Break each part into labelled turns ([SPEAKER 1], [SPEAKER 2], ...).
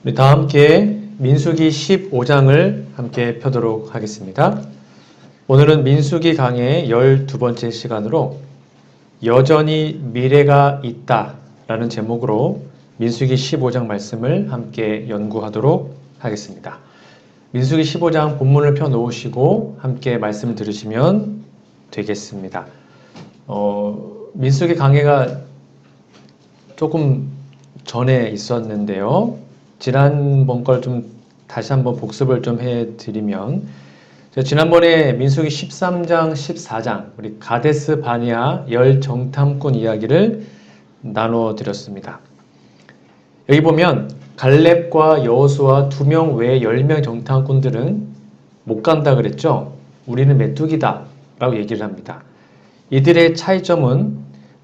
[SPEAKER 1] 우리 다 함께 민수기 15장을 함께 펴도록 하겠습니다. 오늘은 민수기 강의 12번째 시간으로 여전히 미래가 있다 라는 제목으로 민수기 15장 말씀을 함께 연구하도록 하겠습니다. 민수기 15장 본문을 펴놓으시고 함께 말씀을 들으시면 되겠습니다. 민수기 강해가 조금 전에 있었는데요. 지난번 걸 좀 다시 한번 복습을 좀 해드리면, 지난번에 민수기 13장, 14장 우리 가데스 바네아 열 정탐꾼 이야기를 나눠 드렸습니다. 여기 보면 갈렙과 여호수아 2명 외에 10명 정탐꾼들은 못 간다 그랬죠. 우리는 메뚜기다 라고 얘기를 합니다. 이들의 차이점은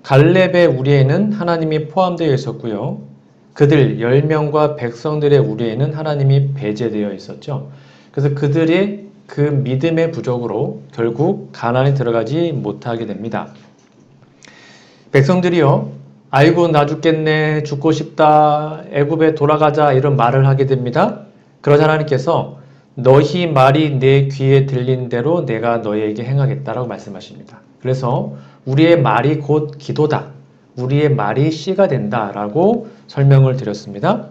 [SPEAKER 1] 갈렙의 우리에는 하나님이 포함되어 있었고요. 그들 10명과 백성들의 우리에는 하나님이 배제되어 있었죠. 그래서 그들의 그 믿음의 부족으로 결국 가나안에 들어가지 못하게 됩니다. 백성들이요, 아이고 나 죽겠네, 죽고 싶다, 애굽에 돌아가자 이런 말을 하게 됩니다. 그러자 하나님께서 너희 말이 내 귀에 들린 대로 내가 너희에게 행하겠다라고 말씀하십니다. 그래서 우리의 말이 곧 기도다. 우리의 말이 씨가 된다라고 설명을 드렸습니다.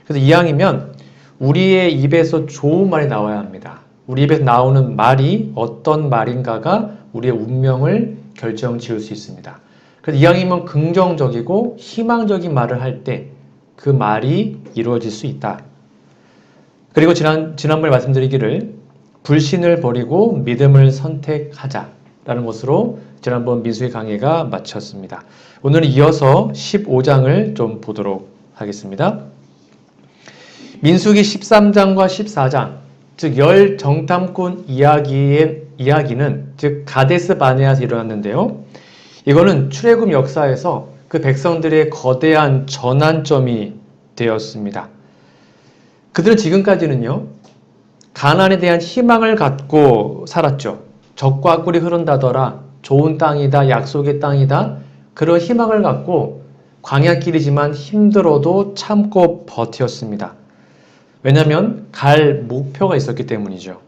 [SPEAKER 1] 그래서 이왕이면 우리의 입에서 좋은 말이 나와야 합니다. 우리 입에서 나오는 말이 어떤 말인가가 우리의 운명을 결정지을 수 있습니다. 그래서 이왕이면 긍정적이고 희망적인 말을 할 때 그 말이 이루어질 수 있다. 그리고 지난번에 말씀드리기를 불신을 버리고 믿음을 선택하자라는 것으로 지난번 민수기 강의가 마쳤습니다. 오늘은 이어서 15장을 좀 보도록 하겠습니다. 민수기 13장과 14장, 즉 열 정탐꾼 이야기는 즉 가데스 바네아에서 일어났는데요. 이거는 출애굽 역사에서 그 백성들의 거대한 전환점이 되었습니다. 그들은 지금까지는요, 가나안에 대한 희망을 갖고 살았죠. 적과 꿀이 흐른다더라, 좋은 땅이다, 약속의 땅이다, 그런 희망을 갖고 광야길이지만 힘들어도 참고 버텼습니다. 왜냐하면 갈 목표가 있었기 때문이죠.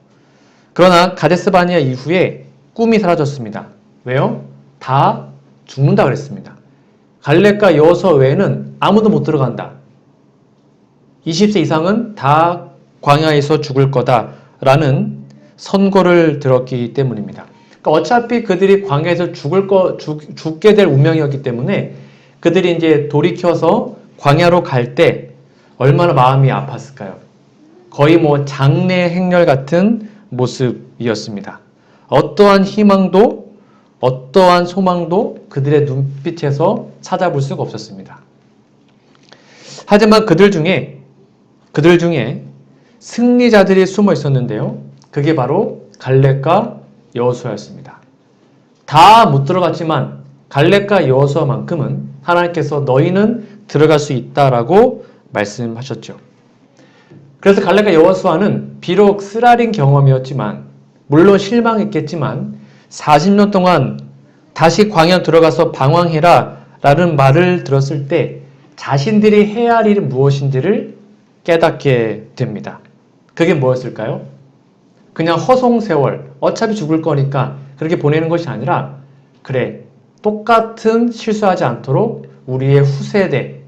[SPEAKER 1] 그러나 가데스 바네아 이후에 꿈이 사라졌습니다. 왜요? 다 죽는다 그랬습니다. 갈렙과 여호수아 외에는 아무도 못 들어간다. 20세 이상은 다 광야에서 죽을 거다라는 선고를 들었기 때문입니다. 그러니까 어차피 그들이 광야에서 죽게 될 운명이었기 때문에 그들이 이제 돌이켜서 광야로 갈 때 얼마나 마음이 아팠을까요? 거의 뭐 장례 행렬 같은 모습이었습니다. 어떠한 희망도 어떠한 소망도 그들의 눈빛에서 찾아볼 수가 없었습니다. 하지만 그들 중에 승리자들이 숨어 있었는데요. 그게 바로 갈렙과 여호수아였습니다. 다 못 들어갔지만 갈렙과 여호수아만큼은 하나님께서 너희는 들어갈 수 있다라고 말씀하셨죠. 그래서 갈렙과 여호수아는 비록 쓰라린 경험이었지만, 물론 실망했겠지만 40년 동안 다시 광야 들어가서 방황해라 라는 말을 들었을 때 자신들이 해야 할 일은 무엇인지를 깨닫게 됩니다. 그게 뭐였을까요? 그냥 허송세월, 어차피 죽을 거니까 그렇게 보내는 것이 아니라, 그래, 똑같은 실수하지 않도록 우리의 후세대,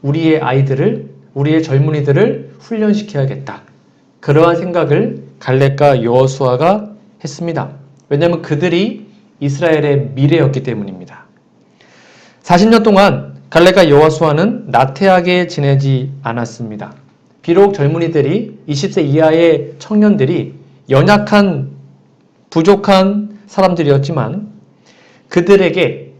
[SPEAKER 1] 우리의 아이들을, 우리의 젊은이들을 훈련시켜야겠다. 그러한 생각을 갈렙과 여호수아가 했습니다. 왜냐하면 그들이 이스라엘의 미래였기 때문입니다. 40년 동안 갈렙과 여호수아는 나태하게 지내지 않았습니다. 비록 젊은이들이 20세 이하의 청년들이 연약한 부족한 사람들이었지만 그들에게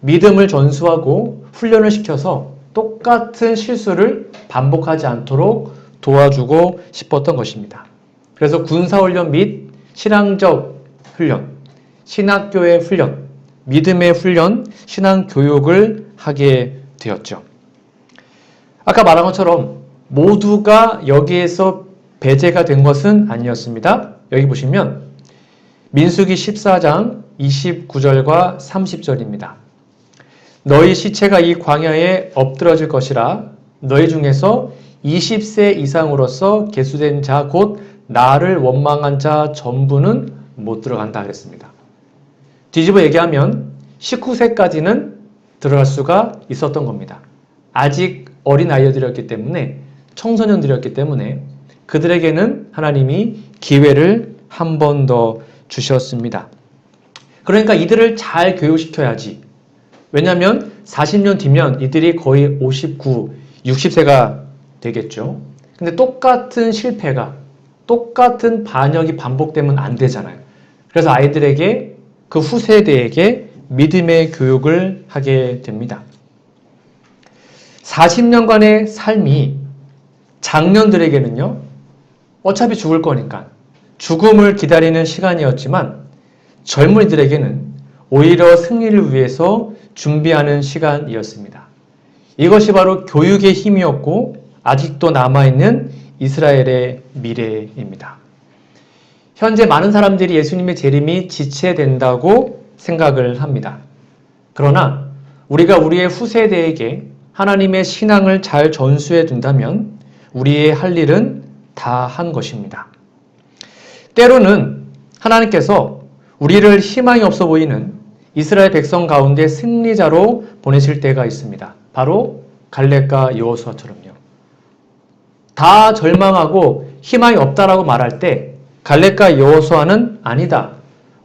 [SPEAKER 1] 믿음을 전수하고 훈련을 시켜서 똑같은 실수를 반복하지 않도록 도와주고 싶었던 것입니다. 그래서 군사훈련 및 신앙적 훈련, 신학교의 훈련, 믿음의 훈련, 신앙교육을 하게 되었죠. 아까 말한 것처럼 모두가 여기에서 배제가 된 것은 아니었습니다. 여기 보시면 민수기 14장 29절과 30절입니다. 너희 시체가 이 광야에 엎드러질 것이라 너희 중에서 20세 이상으로서 계수된 자 곧 나를 원망한 자 전부는 못 들어간다 그랬습니다. 뒤집어 얘기하면 19세까지는 들어갈 수가 있었던 겁니다. 아직 어린 아이들이었기 때문에 청소년들이었기 때문에 그들에게는 하나님이 기회를 한 번 더 주셨습니다. 그러니까 이들을 잘 교육시켜야지. 왜냐하면 40년 뒤면 이들이 거의 59, 60세가 되겠죠. 근데 똑같은 실패가, 똑같은 반역이 반복되면 안 되잖아요. 그래서 아이들에게 그 후세대에게 믿음의 교육을 하게 됩니다. 40년간의 삶이 장년들에게는요, 어차피 죽을 거니까 죽음을 기다리는 시간이었지만 젊은이들에게는 오히려 승리를 위해서 준비하는 시간이었습니다. 이것이 바로 교육의 힘이었고 아직도 남아있는 이스라엘의 미래입니다. 현재 많은 사람들이 예수님의 재림이 지체된다고 생각을 합니다. 그러나 우리가 우리의 후세대에게 하나님의 신앙을 잘 전수해 둔다면 우리의 할 일은 다 한 것입니다. 때로는 하나님께서 우리를 희망이 없어 보이는 이스라엘 백성 가운데 승리자로 보내실 때가 있습니다. 바로 갈렙과 여호수아처럼요. 다 절망하고 희망이 없다라고 말할 때 갈렙과 여호수아는 아니다.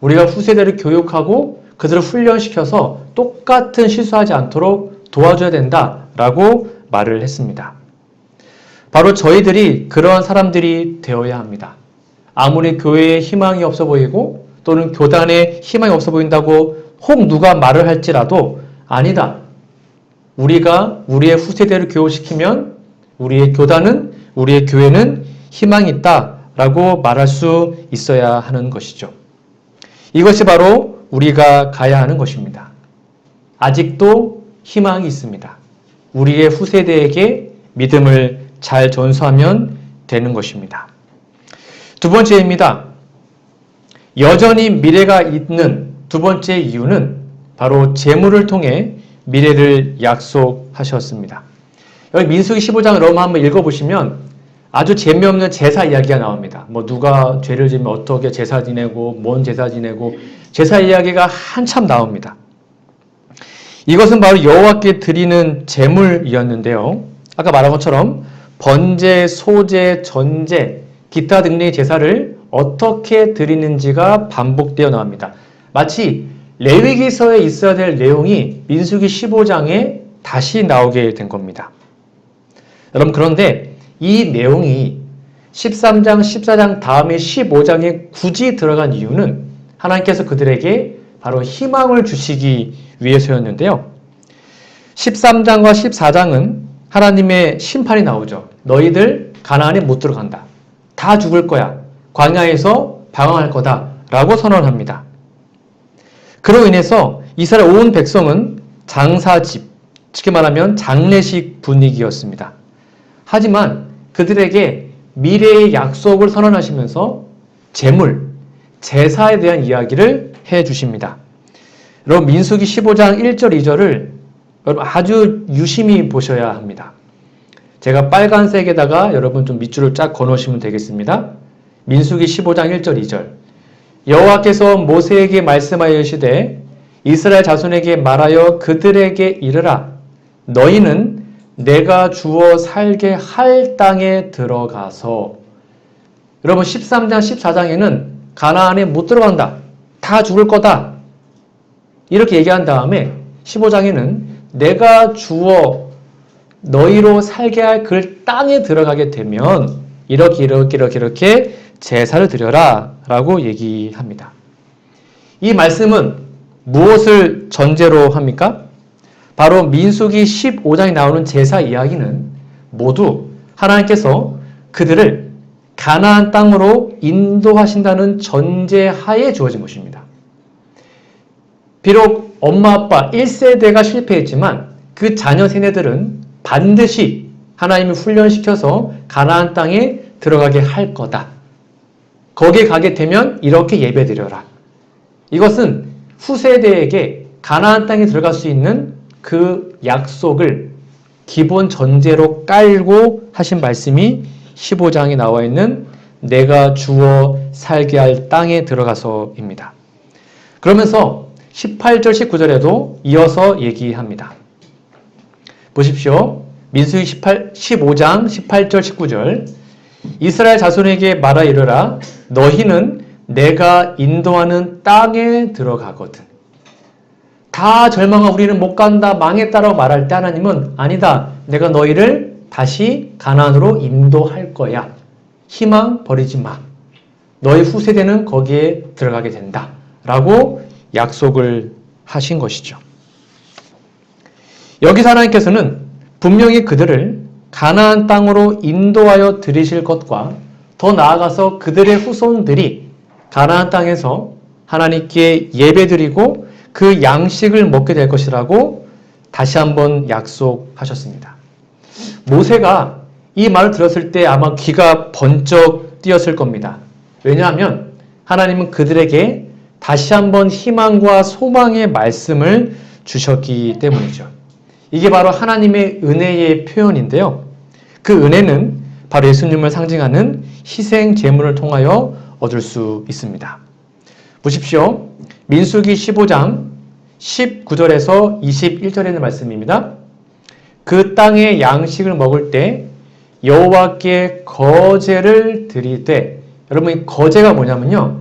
[SPEAKER 1] 우리가 후세대를 교육하고 그들을 훈련시켜서 똑같은 실수하지 않도록 도와줘야 된다라고 말을 했습니다. 바로 저희들이 그러한 사람들이 되어야 합니다. 아무리 교회에 희망이 없어 보이고 또는 교단에 희망이 없어 보인다고 혹 누가 말을 할지라도 아니다. 우리가 우리의 후세대를 교육시키면 우리의 교단은, 우리의 교회는 희망이 있다라고 말할 수 있어야 하는 것이죠. 이것이 바로 우리가 가야 하는 것입니다. 아직도 희망이 있습니다. 우리의 후세대에게 믿음을 잘 전수하면 되는 것입니다. 두 번째입니다. 여전히 미래가 있는 두 번째 이유는 바로 재물을 통해 미래를 약속하셨습니다. 여기 민수기 15장을 한번 읽어보시면 아주 재미없는 제사 이야기가 나옵니다. 누가 죄를 지면 어떻게 제사 지내고 뭔 제사 지내고 제사 이야기가 한참 나옵니다. 이것은 바로 여호와께 드리는 제물이었는데요. 아까 말한 것처럼 번제, 소제, 전제, 기타 등의 제사를 어떻게 드리는지가 반복되어 나옵니다. 마치 레위기서에 있어야 될 내용이 민수기 15장에 다시 나오게 된 겁니다. 여러분, 그런데 이 내용이 13장, 14장 다음에 15장에 굳이 들어간 이유는 하나님께서 그들에게 바로 희망을 주시기 위해서였는데요. 13장과 14장은 하나님의 심판이 나오죠. 너희들 가나안에 못 들어간다. 다 죽을 거야. 광야에서 방황할 거다. 라고 선언합니다. 그로 인해서 이스라엘 온 백성은 장사집, 쉽게 말하면 장례식 분위기였습니다. 하지만 그들에게 미래의 약속을 선언하시면서 재물, 제사에 대한 이야기를 해주십니다. 여러분, 민수기 15장 1절, 2절을 여러분 아주 유심히 보셔야 합니다. 제가 빨간색에다가 여러분 좀 밑줄을 쫙 그어놓으시면 되겠습니다. 민수기 15장 1절, 2절. 여호와께서 모세에게 말씀하여 이르시되 이스라엘 자손에게 말하여 그들에게 이르라. 너희는 내가 주어 살게 할 땅에 들어가서. 여러분, 13장, 14장에는 가나안에 못 들어간다. 다 죽을 거다. 이렇게 얘기한 다음에 15장에는 내가 주어 너희로 살게 할 그 땅에 들어가게 되면 이렇게 제사를 드려라 라고 얘기합니다. 이 말씀은 무엇을 전제로 합니까? 바로 민수기 15장에 나오는 제사 이야기는 모두 하나님께서 그들을 가나안 땅으로 인도하신다는 전제하에 주어진 것입니다. 비록 엄마 아빠 1세대가 실패했지만 그 자녀 세대들은 반드시 하나님이 훈련시켜서 가나안 땅에 들어가게 할 거다. 거기에 가게 되면 이렇게 예배드려라. 이것은 후세대에게 가나안 땅에 들어갈 수 있는 그 약속을 기본 전제로 깔고 하신 말씀이 15장에 나와 있는 내가 주어 살게 할 땅에 들어가서입니다. 그러면서 18절 19절에도 이어서 얘기합니다. 보십시오. 민수기 15장 18절 19절 이스라엘 자손에게 말하 이르라 너희는 내가 인도하는 땅에 들어가거든. 다 절망하고 우리는 못 간다 망했다라고 말할 때 하나님은 아니다. 내가 너희를 다시 가나안으로 인도할 거야. 희망 버리지 마. 너희 후세대는 거기에 들어가게 된다. 라고 약속을 하신 것이죠. 여기서 하나님께서는 분명히 그들을 가나안 땅으로 인도하여 들이실 것과 더 나아가서 그들의 후손들이 가나안 땅에서 하나님께 예배드리고 그 양식을 먹게 될 것이라고 다시 한번 약속하셨습니다. 모세가 이 말을 들었을 때 아마 귀가 번쩍 뛰었을 겁니다. 왜냐하면 하나님은 그들에게 다시 한번 희망과 소망의 말씀을 주셨기 때문이죠. 이게 바로 하나님의 은혜의 표현인데요. 그 은혜는 바로 예수님을 상징하는 희생 제물을 통하여 얻을 수 있습니다. 보십시오. 민수기 15장 19절에서 21절에 있는 말씀입니다. 그 땅의 양식을 먹을 때 여호와께 거제를 드리되, 여러분 이 거제가 뭐냐면요,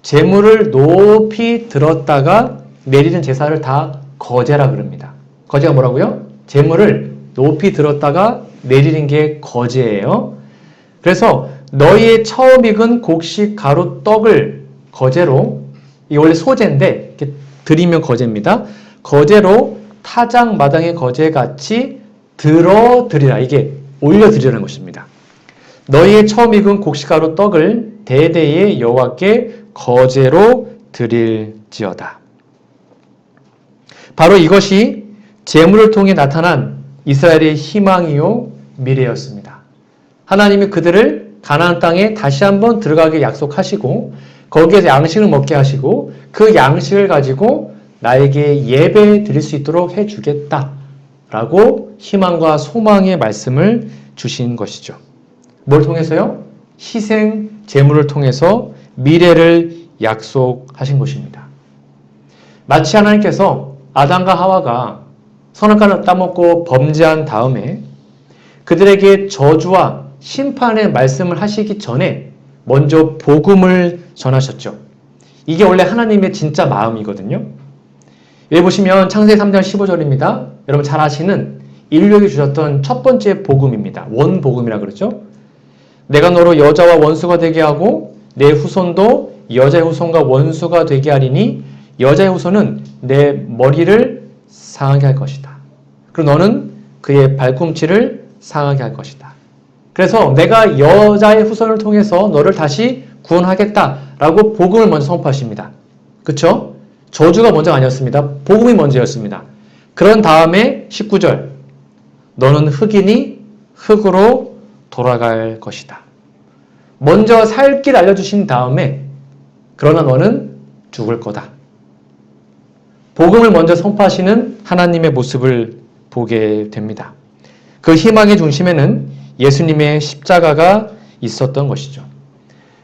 [SPEAKER 1] 제물을 높이 들었다가 내리는 제사를 다 거제라 그럽니다. 거제가 뭐라고요? 제물을 높이 들었다가 내리는 게 거제예요. 그래서 너희의 처음 익은 곡식 가루 떡을 거제로, 이게 원래 소제인데 이렇게 드리면 거제입니다. 거제로 타작 마당의 거제같이 들어드리라. 이게 올려드리라는 것입니다. 너희의 처음 익은 곡식가루 떡을 대대에 여호와께 거제로 드릴지어다. 바로 이것이 제물을 통해 나타난 이스라엘의 희망이요 미래였습니다. 하나님이 그들을 가나안 땅에 다시 한번 들어가게 약속하시고 거기에서 양식을 먹게 하시고 그 양식을 가지고 나에게 예배 드릴 수 있도록 해주겠다라고 희망과 소망의 말씀을 주신 것이죠. 뭘 통해서요? 희생 제물을 통해서 미래를 약속하신 것입니다. 마치 하나님께서 아담과 하와가 선악과를 따먹고 범죄한 다음에 그들에게 저주와 심판의 말씀을 하시기 전에 먼저 복음을 전하셨죠. 이게 원래 하나님의 진짜 마음이거든요. 여기 보시면 창세기 3장 15절입니다. 여러분 잘 아시는 인류에게 주셨던 첫 번째 복음입니다. 원복음이라 그러죠. 내가 너로 여자와 원수가 되게 하고 내 후손도 여자의 후손과 원수가 되게 하리니 여자의 후손은 내 머리를 상하게 할 것이다. 그리고 너는 그의 발꿈치를 상하게 할 것이다. 그래서 내가 여자의 후손을 통해서 너를 다시 구원하겠다라고 복음을 먼저 선포하십니다. 그렇죠? 저주가 먼저가 아니었습니다. 복음이 먼저였습니다. 그런 다음에 19절 너는 흙이니 흙으로 돌아갈 것이다. 먼저 살 길 알려주신 다음에 그러나 너는 죽을 거다. 복음을 먼저 선포하시는 하나님의 모습을 보게 됩니다. 그 희망의 중심에는 예수님의 십자가가 있었던 것이죠.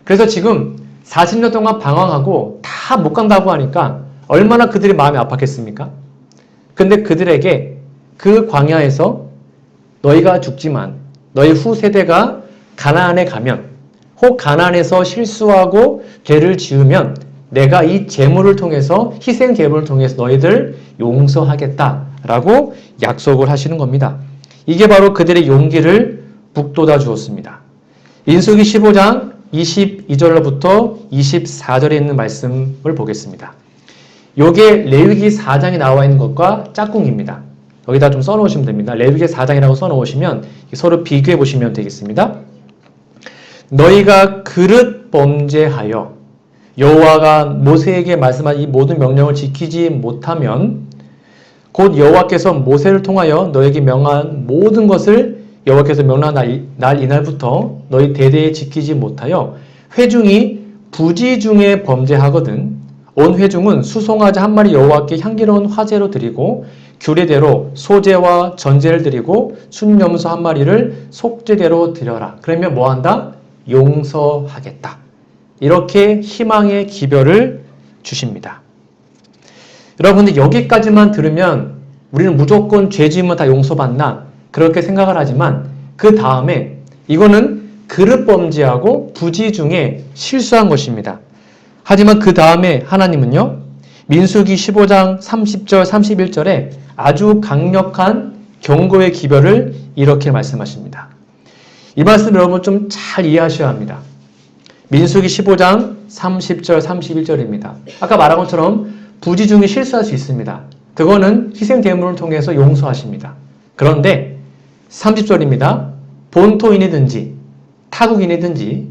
[SPEAKER 1] 그래서 지금 40년 동안 방황하고 다 못 간다고 하니까 얼마나 그들이 마음이 아팠겠습니까? 근데 그들에게 그 광야에서 너희가 죽지만 너희 후세대가 가나안에 가면 혹 가나안에서 실수하고 죄를 지으면 내가 이 제물을 통해서 희생 제물을 통해서 너희들 용서하겠다라고 약속을 하시는 겁니다. 이게 바로 그들의 용기를 북돋아 주었습니다. 민수기 15장 22절로부터 24절에 있는 말씀을 보겠습니다. 요게 레위기 4장에 나와 있는 것과 짝꿍입니다. 여기다 좀 써놓으시면 됩니다. 레위기 4장이라고 써놓으시면 서로 비교해 보시면 되겠습니다. 너희가 그릇 범죄하여 여호와가 모세에게 말씀한 이 모든 명령을 지키지 못하면 곧 여호와께서 모세를 통하여 너에게 명한 모든 것을 여호와께서 명한 날 이날부터 너희 대대에 지키지 못하여 회중이 부지 중에 범죄하거든 온 회중은 수송아지 한 마리 여호와께 향기로운 화제로 드리고 규례대로 소제와 전제를 드리고 순염소 한 마리를 속죄대로 드려라. 그러면 뭐한다? 용서하겠다. 이렇게 희망의 기별을 주십니다. 여러분들 여기까지만 들으면 우리는 무조건 죄 지으면 다 용서받나? 그렇게 생각을 하지만 그 다음에 이거는 그릇 범죄하고 부지 중에 실수한 것입니다. 하지만 그 다음에 하나님은요. 민수기 15장 30절 31절에 아주 강력한 경고의 기별을 이렇게 말씀하십니다. 이 말씀 여러분 좀 잘 이해하셔야 합니다. 민수기 15장 30절 31절입니다. 아까 말한 것처럼 부지 중에 실수할 수 있습니다. 그거는 희생제물을 통해서 용서하십니다. 그런데 30절입니다. 본토인이든지 타국인이든지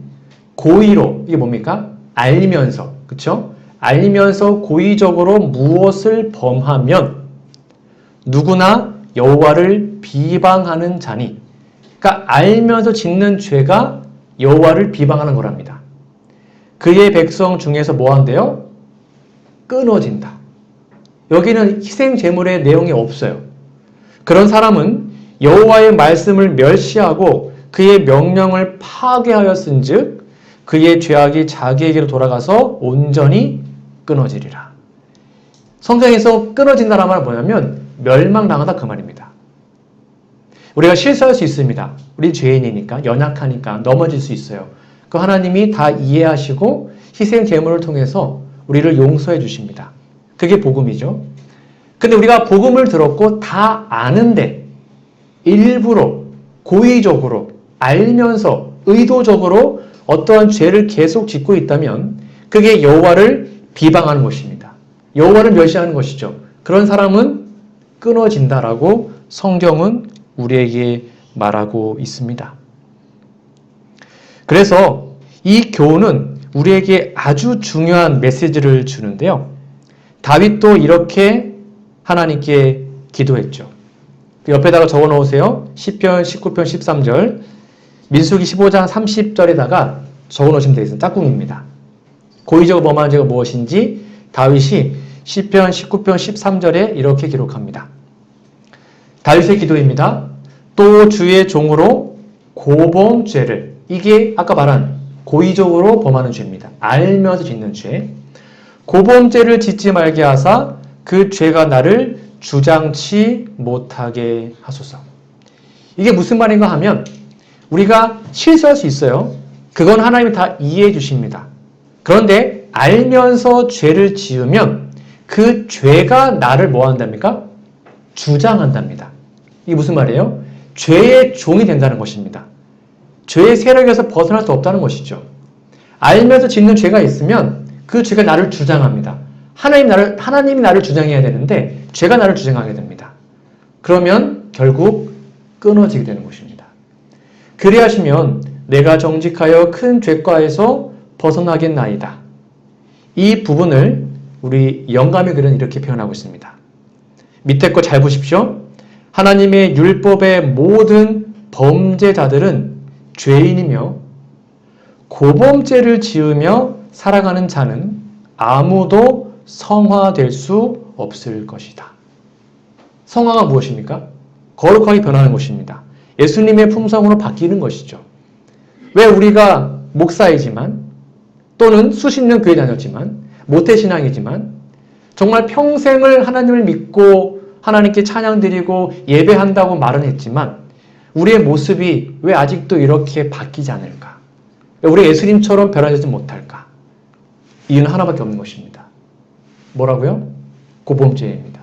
[SPEAKER 1] 고의로 이게 뭡니까? 알면서 그쵸? 알면서 고의적으로 무엇을 범하면 누구나 여호와를 비방하는 자니 그러니까 알면서 짓는 죄가 여호와를 비방하는 거랍니다. 그의 백성 중에서 뭐 한대요? 끊어진다. 여기는 희생제물의 내용이 없어요. 그런 사람은 여호와의 말씀을 멸시하고 그의 명령을 파괴하였은즉 그의 죄악이 자기에게로 돌아가서 온전히 끊어지리라. 성경에서 끊어진다는 말은 뭐냐면 멸망당하다 그 말입니다. 우리가 실수할 수 있습니다. 우리 죄인이니까 연약하니까 넘어질 수 있어요. 그 하나님이 다 이해하시고 희생제물을 통해서 우리를 용서해 주십니다. 그게 복음이죠. 근데 우리가 복음을 들었고 다 아는데 일부러 고의적으로 알면서 의도적으로 어떠한 죄를 계속 짓고 있다면 그게 여호와를 비방하는 것입니다. 여호와를 멸시하는 것이죠. 그런 사람은 끊어진다라고 성경은 우리에게 말하고 있습니다. 그래서 이 교훈은 우리에게 아주 중요한 메시지를 주는데요. 다윗도 이렇게 하나님께 기도했죠. 옆에다가 적어 놓으세요. 시편 19편 13절, 민수기 15장 30절에다가 적어 놓으시면 되겠습니다. 짝꿍입니다. 고의적으로 범한 죄가 무엇인지 다윗이 시편 19편 13절에 이렇게 기록합니다. 다윗의 기도입니다. 또 주의 종으로 고범죄를, 이게 아까 말한 고의적으로 범하는 죄입니다. 알면서 짓는 죄. 고범죄를 짓지 말게 하사 그 죄가 나를 주장치 못하게 하소서. 이게 무슨 말인가 하면 우리가 실수할 수 있어요. 그건 하나님이 다 이해해 주십니다. 그런데 알면서 죄를 지으면 그 죄가 나를 뭐 한답니까? 주장한답니다. 이게 무슨 말이에요? 죄의 종이 된다는 것입니다. 죄의 세력에서 벗어날 수 없다는 것이죠. 알면서 짓는 죄가 있으면 그 죄가 나를 주장합니다. 하나님이 나를 주장해야 되는데 죄가 나를 주장하게 됩니다. 그러면 결국 끊어지게 되는 것입니다. 그리하시면 내가 정직하여 큰 죄과에서 벗어나겠나이다. 이 부분을 우리 영감의 글은 이렇게 표현하고 있습니다. 밑에 거 잘 보십시오. 하나님의 율법의 모든 범죄자들은 죄인이며 고범죄를 지으며 살아가는 자는 아무도 성화될 수 없을 것이다. 성화가 무엇입니까? 거룩하게 변하는 것입니다. 예수님의 품성으로 바뀌는 것이죠. 왜 우리가 목사이지만 또는 수십 년 교회 다녔지만 모태신앙이지만 정말 평생을 하나님을 믿고 하나님께 찬양 드리고 예배한다고 말은 했지만 우리의 모습이 왜 아직도 이렇게 바뀌지 않을까? 왜 우리 예수님처럼 변화되지 못할까? 이유는 하나밖에 없는 것입니다. 뭐라고요? 고범죄입니다.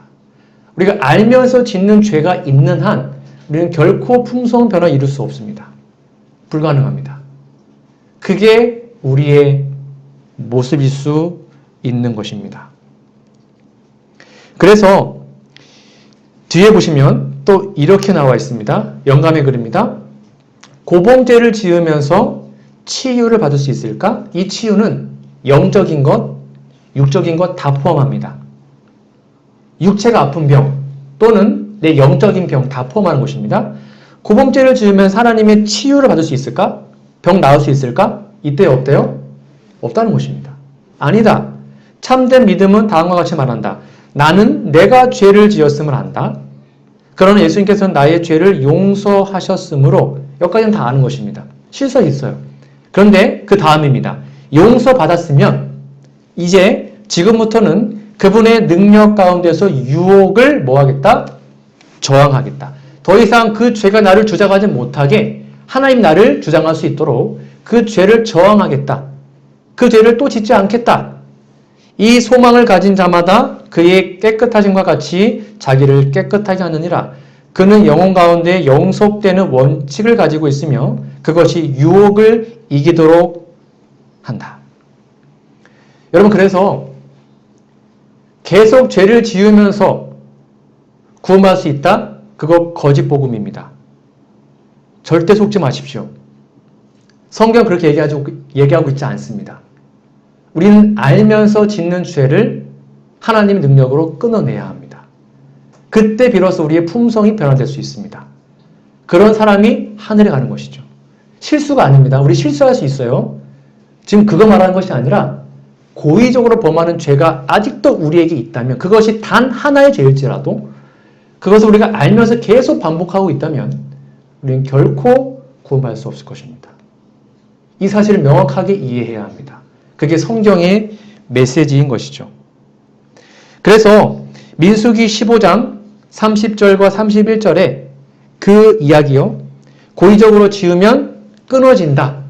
[SPEAKER 1] 우리가 알면서 짓는 죄가 있는 한 우리는 결코 품성 변화 이룰 수 없습니다. 불가능합니다. 그게 우리의 모습일 수 있는 것입니다. 그래서 뒤에 보시면 또 이렇게 나와 있습니다. 영감의 글입니다. 고범죄를 지으면서 치유를 받을 수 있을까? 이 치유는 영적인 것, 육적인 것 다 포함합니다. 육체가 아픈 병 또는 내 영적인 병 다 포함하는 것입니다. 고범죄를 지으면 하나님의 치유를 받을 수 있을까? 병 나을 수 있을까? 이때 없대요? 없다는 것입니다. 아니다. 참된 믿음은 다음과 같이 말한다. 나는 내가 죄를 지었음을 안다. 그러나 예수님께서는 나의 죄를 용서하셨으므로 여기까지는 다 아는 것입니다. 실수가 있어요. 그런데 그 다음입니다. 용서받았으면 이제 지금부터는 그분의 능력 가운데서 유혹을 뭐하겠다? 저항하겠다. 더 이상 그 죄가 나를 주장하지 못하게 하나님 나를 주장할 수 있도록 그 죄를 저항하겠다. 그 죄를 또 짓지 않겠다. 이 소망을 가진 자마다 그의 깨끗하심과 같이 자기를 깨끗하게 하느니라. 그는 영혼 가운데 영속되는 원칙을 가지고 있으며 그것이 유혹을 이기도록 한다. 여러분, 그래서 계속 죄를 지으면서 구원받을 수 있다? 그거 거짓 복음입니다. 절대 속지 마십시오. 성경 그렇게 얘기하고 있지 않습니다. 우리는 알면서 짓는 죄를 하나님의 능력으로 끊어내야 합니다. 그때 비로소 우리의 품성이 변화될 수 있습니다. 그런 사람이 하늘에 가는 것이죠. 실수가 아닙니다. 우리 실수할 수 있어요. 지금 그거 말하는 것이 아니라 고의적으로 범하는 죄가 아직도 우리에게 있다면 그것이 단 하나의 죄일지라도 그것을 우리가 알면서 계속 반복하고 있다면 우리는 결코 구원받을 수 없을 것입니다. 이 사실을 명확하게 이해해야 합니다. 그게 성경의 메시지인 것이죠. 그래서 민수기 15장 30절과 31절에 그 이야기요. 고의적으로 지으면 끊어진다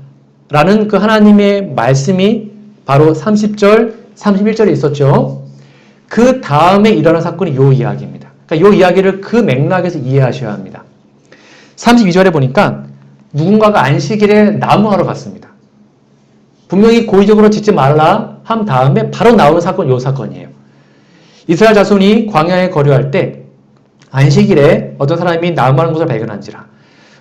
[SPEAKER 1] 라는 그 하나님의 말씀이 바로 30절, 31절에 있었죠. 그 다음에 일어난 사건이 이 이야기입니다. 그러니까 이 이야기를 그 맥락에서 이해하셔야 합니다. 32절에 보니까 누군가가 안식일에 나무하러 갔습니다. 분명히 고의적으로 짓지 말라 한 다음에 바로 나오는 사건이 이 사건이에요. 이스라엘 자손이 광야에 거류할 때 안식일에 어떤 사람이 나무하는 것을 발견한지라.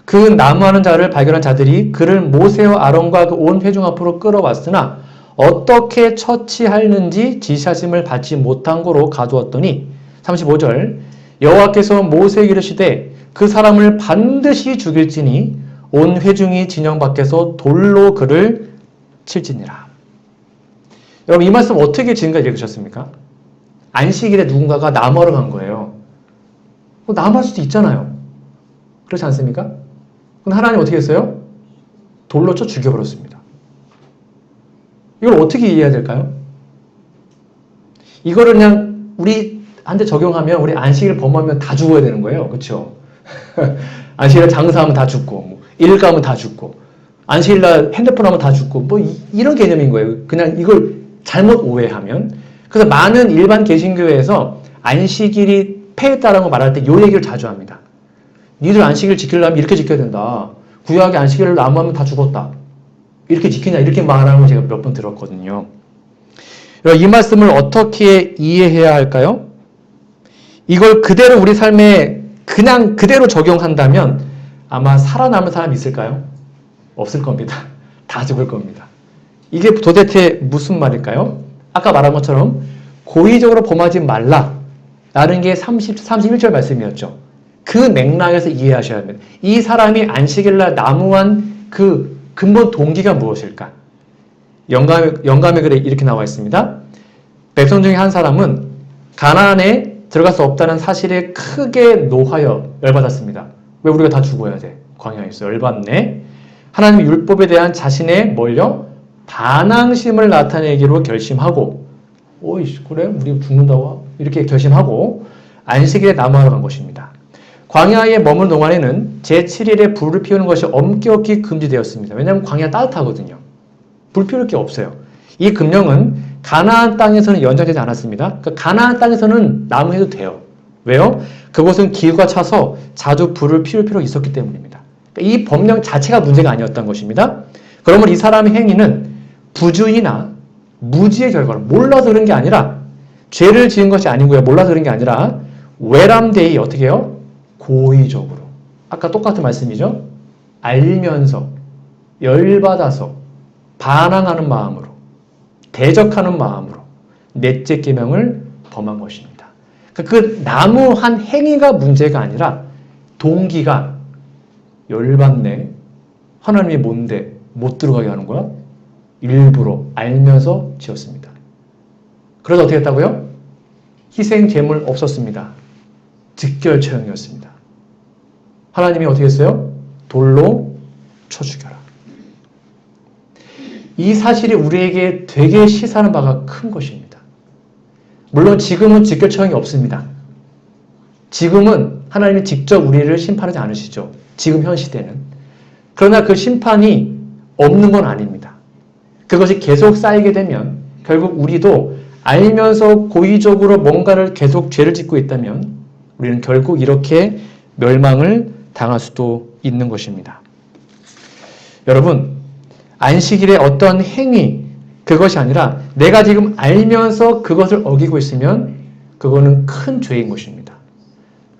[SPEAKER 1] 그 나무하는 자를 발견한 자들이 그를 모세와 아론과 그 온 회중 앞으로 끌어왔으나 어떻게 처치하는지 지시하심을 받지 못한 거로 가두었더니 35절 여호와께서 모세에게 이르시되 그 사람을 반드시 죽일지니 온 회중이 진영 밖에서 돌로 그를 칠지니라. 여러분 이 말씀 어떻게 지금까지 읽으셨습니까? 안식일에 누군가가 나무하러 간 거예요. 나무할 수도 있잖아요. 그렇지 않습니까? 그럼 하나님 어떻게 했어요? 돌로 쳐 죽여버렸습니다. 이걸 어떻게 이해해야 될까요? 이거를 그냥 우리한테 적용하면 우리 안식일 범하면 다 죽어야 되는 거예요. 그렇죠? 안식일에 장사하면 다 죽고 일 가면 다 죽고 안식일날 핸드폰 하면 다 죽고 이런 개념인 거예요. 그냥 이걸 잘못 오해하면. 그래서 많은 일반 개신교회에서 안식일이 폐했다라고 말할 때 이 얘기를 자주 합니다. 니들 안식일 지키려면 이렇게 지켜야 된다. 구약의 안식일을 나무하면 다 죽었다. 이렇게 지키냐 이렇게 말하는 걸 제가 몇 번 들었거든요. 이 말씀을 어떻게 이해해야 할까요? 이걸 그대로 우리 삶에 그냥 그대로 적용한다면 아마 살아남은 사람이 있을까요? 없을 겁니다. 다 죽을 겁니다. 이게 도대체 무슨 말일까요? 아까 말한 것처럼 고의적으로 범하지 말라 라는 게 31절 말씀이었죠. 그 맥락에서 이해하셔야 합니다. 이 사람이 안식일날 나무한 그 근본 동기가 무엇일까? 영감의 글에 이렇게 나와 있습니다. 백성 중에 한 사람은 가나안에 들어갈 수 없다는 사실에 크게 노하여 열받았습니다. 왜 우리가 다 죽어야 돼? 광야에서 열받네. 하나님의 율법에 대한 자신의 반항심을 나타내기로 결심하고 오이씨 그래? 우리 죽는다고? 이렇게 결심하고 안식일에 나무하러 간 것입니다. 광야에 머무는 동안에는 제7일에 불을 피우는 것이 엄격히 금지되었습니다. 왜냐하면 광야 따뜻하거든요. 불 피울 게 없어요. 이 금령은 가나안 땅에서는 연장되지 않았습니다. 그러니까 가나안 땅에서는 나무해도 돼요. 왜요? 그곳은 기후가 차서 자주 불을 피울 필요가 있었기 때문입니다. 그러니까 이 법령 자체가 문제가 아니었던 것입니다. 그러면 이 사람의 행위는 부주의나 무지의 결과로 몰라서 그런 게 아니라 죄를 지은 것이 아니고요. 몰라서 그런 게 아니라 외람되이 어떻게 해요? 고의적으로. 아까 똑같은 말씀이죠. 알면서 열받아서 반항하는 마음으로 대적하는 마음으로 넷째 계명을 범한 것입니다. 그 나무한 행위가 문제가 아니라 동기가 열받네. 하나님이 뭔데 못 들어가게 하는 거야? 일부러 알면서 지었습니다. 그래서 어떻게 했다고요? 희생 제물 없었습니다. 즉결 처형이었습니다. 하나님이 어떻게 했어요? 돌로 쳐 죽여라. 이 사실이 우리에게 되게 시사하는 바가 큰 것입니다. 물론 지금은 즉결 처형이 없습니다. 지금은 하나님이 직접 우리를 심판하지 않으시죠. 지금 현 시대는. 그러나 그 심판이 없는 건 아닙니다. 그것이 계속 쌓이게 되면 결국 우리도 알면서 고의적으로 뭔가를 계속 죄를 짓고 있다면 우리는 결국 이렇게 멸망을 당할 수도 있는 것입니다. 여러분, 안식일의 어떤 행위, 그것이 아니라 내가 지금 알면서 그것을 어기고 있으면 그거는 큰 죄인 것입니다.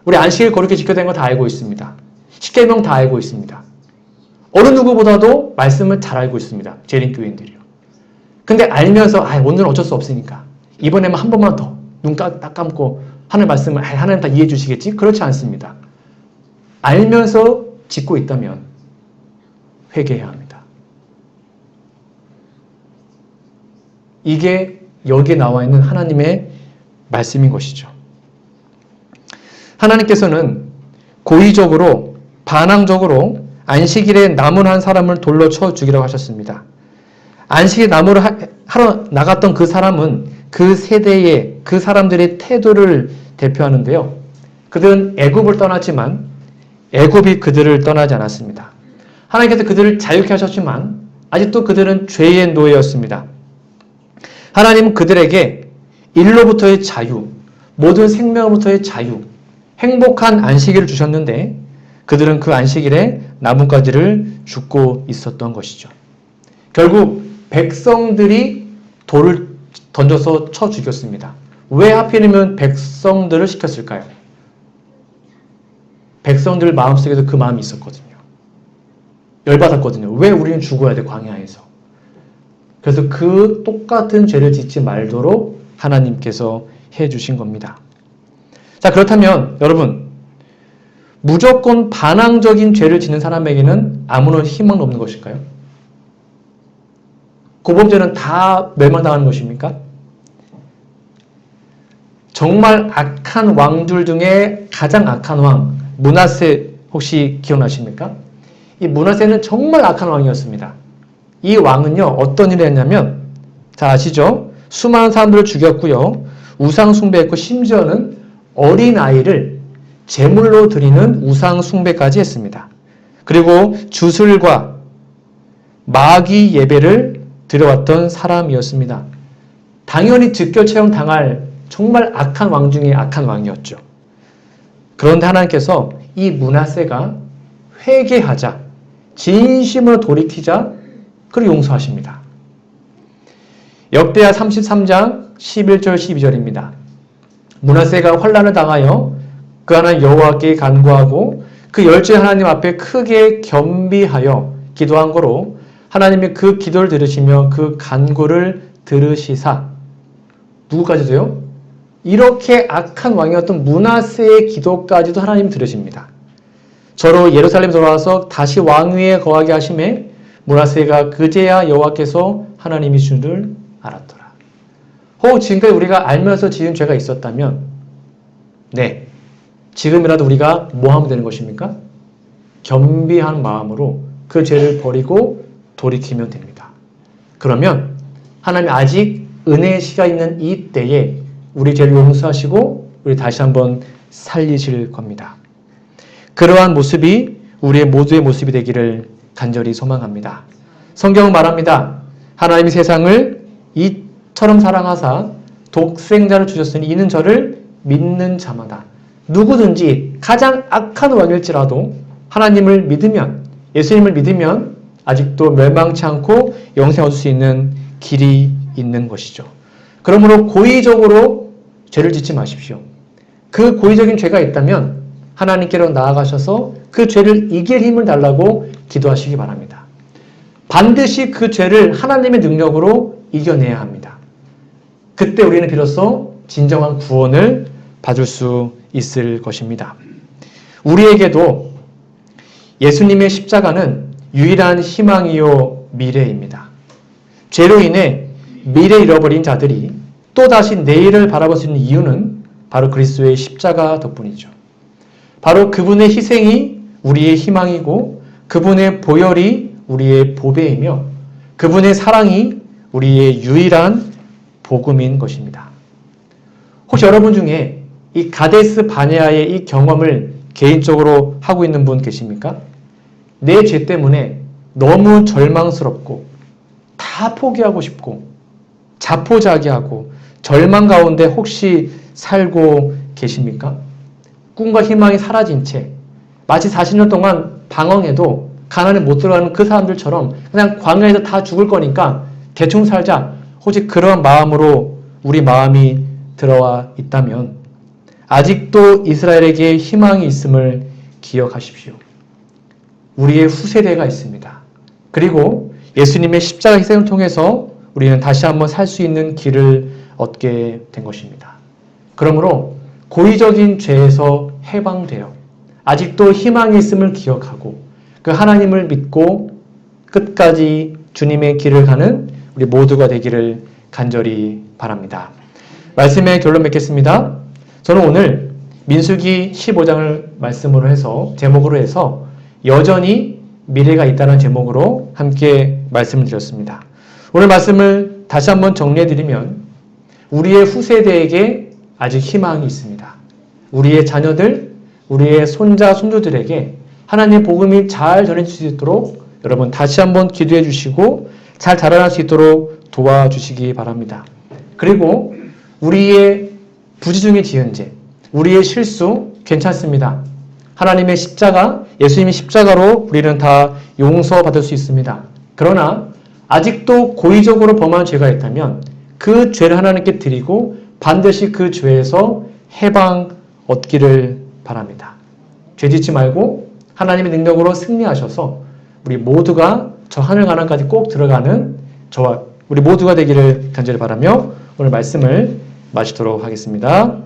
[SPEAKER 1] 우리 안식일 거룩히 지켜야 되는 거 다 알고 있습니다. 십계명 다 알고 있습니다. 어느 누구보다도 말씀을 잘 알고 있습니다. 재림교인들이요. 근데 알면서 오늘은 어쩔 수 없으니까 이번에만 한 번만 더 눈 딱 감고 하늘 말씀을 하나님 다 이해해 주시겠지? 그렇지 않습니다. 알면서 짓고 있다면 회개해야 합니다. 이게 여기에 나와 있는 하나님의 말씀인 것이죠. 하나님께서는 고의적으로 반항적으로 안식일에 남은 한 사람을 돌로 쳐 죽이라고 하셨습니다. 안식일 나무를 하러 나갔던 그 사람은 그 세대의 그 사람들의 태도를 대표하는데요. 그들은 애굽을 떠났지만 애굽이 그들을 떠나지 않았습니다. 하나님께서 그들을 자유케 하셨지만 아직도 그들은 죄의 노예였습니다. 하나님은 그들에게 일로부터의 자유, 모든 생명으로부터의 자유, 행복한 안식일을 주셨는데 그들은 그 안식일에 나뭇가지를 줍고 있었던 것이죠. 결국 백성들이 돌을 던져서 쳐 죽였습니다. 왜 하필이면 백성들을 시켰을까요? 백성들 마음속에도 그 마음이 있었거든요. 열받았거든요. 왜 우리는 죽어야 돼, 광야에서? 그래서 그 똑같은 죄를 짓지 말도록 하나님께서 해주신 겁니다. 자, 그렇다면 여러분, 무조건 반항적인 죄를 짓는 사람에게는 아무런 희망은 없는 것일까요? 고범죄는 다 멸망당하는 것입니까? 정말 악한 왕들 중에 가장 악한 왕, 므낫세 혹시 기억나십니까? 이 므낫세는 정말 악한 왕이었습니다. 이 왕은요, 어떤 일을 했냐면, 잘 아시죠? 수많은 사람들을 죽였고요, 우상 숭배했고, 심지어는 어린아이를 제물로 드리는 우상 숭배까지 했습니다. 그리고 주술과 마귀 예배를 드려왔던 사람이었습니다. 당연히 즉결 처형 당할 정말 악한 왕 중에 악한 왕이었죠. 그런데 하나님께서 이 므낫세가 회개하자, 진심으로 돌이키자, 그를 용서하십니다. 역대하 33장 11절 12절입니다. 므낫세가 환난을 당하여 그 하나님 여호와께 간구하고 그 열조의 하나님 앞에 크게 겸비하여 기도한 거로 하나님이 그 기도를 들으시며 그 간구를 들으시사 누구까지도요? 이렇게 악한 왕이었던 므낫세의 기도까지도 하나님이 들으십니다. 저로 예루살렘에 돌아와서 다시 왕위에 거하게 하심에 므낫세가 그제야 여호와께서 하나님이신 줄 알았더라. 혹 지금까지 우리가 알면서 지은 죄가 있었다면 네, 지금이라도 우리가 뭐 하면 되는 것입니까? 겸비한 마음으로 그 죄를 버리고 돌이키면 됩니다. 그러면 하나님이 아직 은혜의 시가 있는 이 때에 우리 죄를 용서하시고 우리 다시 한번 살리실 겁니다. 그러한 모습이 우리의 모두의 모습이 되기를 간절히 소망합니다. 성경은 말합니다. 하나님이 세상을 이처럼 사랑하사 독생자를 주셨으니 이는 저를 믿는 자마다 누구든지 가장 악한 왕일지라도 하나님을 믿으면 예수님을 믿으면 아직도 멸망치 않고 영생 얻을 수 있는 길이 있는 것이죠. 그러므로 고의적으로 죄를 짓지 마십시오. 그 고의적인 죄가 있다면 하나님께로 나아가셔서 그 죄를 이길 힘을 달라고 기도하시기 바랍니다. 반드시 그 죄를 하나님의 능력으로 이겨내야 합니다. 그때 우리는 비로소 진정한 구원을 받을 수 있을 것입니다. 우리에게도 예수님의 십자가는 유일한 희망이요 미래입니다. 죄로 인해 미래 잃어버린 자들이 또다시 내일을 바라볼 수 있는 이유는 바로 그리스도의 십자가 덕분이죠. 바로 그분의 희생이 우리의 희망이고 그분의 보혈이 우리의 보배이며 그분의 사랑이 우리의 유일한 복음인 것입니다. 혹시 여러분 중에 이 가데스 바네아의 이 경험을 개인적으로 하고 있는 분 계십니까? 내 죄 때문에 너무 절망스럽고 다 포기하고 싶고 자포자기하고 절망 가운데 혹시 살고 계십니까? 꿈과 희망이 사라진 채 마치 40년 동안 방황해도 가나안에 못 들어가는 그 사람들처럼 그냥 광야에서 다 죽을 거니까 대충 살자. 혹시 그런 마음으로 우리 마음이 들어와 있다면 아직도 이스라엘에게 희망이 있음을 기억하십시오. 우리의 후세대가 있습니다. 그리고 예수님의 십자가 희생을 통해서 우리는 다시 한번 살 수 있는 길을 얻게 된 것입니다. 그러므로 고의적인 죄에서 해방되어 아직도 희망이 있음을 기억하고 그 하나님을 믿고 끝까지 주님의 길을 가는 우리 모두가 되기를 간절히 바랍니다. 말씀의 결론 맺겠습니다. 저는 오늘 민수기 15장을 말씀으로 해서 제목으로 해서 여전히 미래가 있다는 제목으로 함께 말씀을 드렸습니다. 오늘 말씀을 다시 한번 정리해드리면 우리의 후세대에게 아직 희망이 있습니다. 우리의 자녀들, 우리의 손자, 손주들에게 하나님의 복음이 잘 전해질 수 있도록 여러분 다시 한번 기도해 주시고 잘 자라날 수 있도록 도와주시기 바랍니다. 그리고 우리의 부지 중에 지은 죄, 우리의 실수 괜찮습니다. 하나님의 십자가, 예수님의 십자가로 우리는 다 용서받을 수 있습니다. 그러나 아직도 고의적으로 범한 죄가 있다면 그 죄를 하나님께 드리고 반드시 그 죄에서 해방 얻기를 바랍니다. 죄 짓지 말고 하나님의 능력으로 승리하셔서 우리 모두가 저 하늘 가나안까지 꼭 들어가는 저와 우리 모두가 되기를 간절히 바라며 오늘 말씀을 마치도록 하겠습니다.